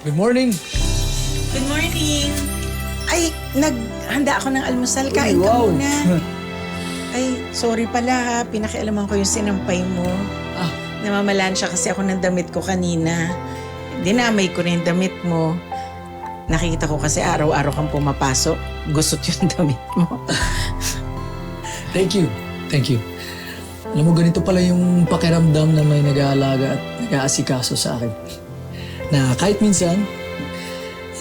Good morning. Good morning. Ay, naghanda ako ng almusal. Kain ka wow. muna. Ay, sorry pala ha. Pinakialaman ko yung sinampay mo. Ah. Namamalansya kasi ako ng damit ko kanina. Dinamay ko na yung damit mo. Nakikita ko kasi araw-araw kang pumapasok. Gusot yung damit mo. Thank you. Thank you. Alam mo, ganito pala yung pakiramdam na may nag-aalaga at nag-aasikaso sa akin. Na kahit minsan,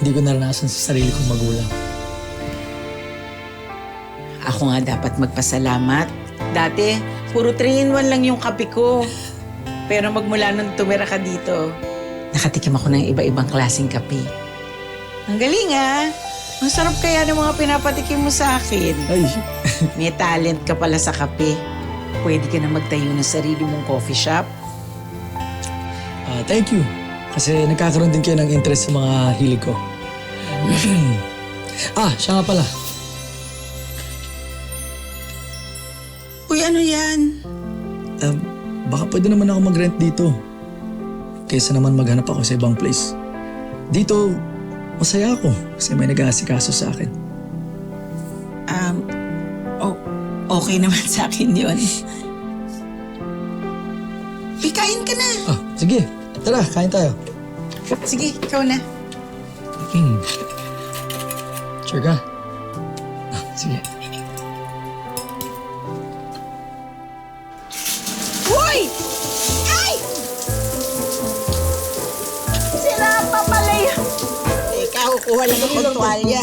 hindi ko naranasan sa sarili kong magulang. Ako nga dapat magpasalamat. Dati, puro 3-in-1 lang yung kape ko. Pero magmula nung tumira ka dito, nakatikim ako ng iba-ibang klaseng kape. Ang galing ah! Ang sarap kaya ng mga pinapatikim mo sa akin. Ay, May talent ka pala sa kape. Pwede ka na magtayo ng sarili mong coffee shop. thank you. Kasi nagkakaroon din kayo ng interest sa mga hilig ko. Siya nga pala. Uy, ano yan? Baka pwede naman ako mag-rent dito. Kaysa naman maghanap ako sa ibang place. Dito, masaya ako kasi may nag-aasikaso sa akin. Okay naman sa akin yun. Kain ka na. Sige. Tara, kain tayo. Sige, ikaw na. Sure ka? Sige. Hoy! Ay! Sira pa pala yun. Ikaw, kuha lang ako ng tuwalya.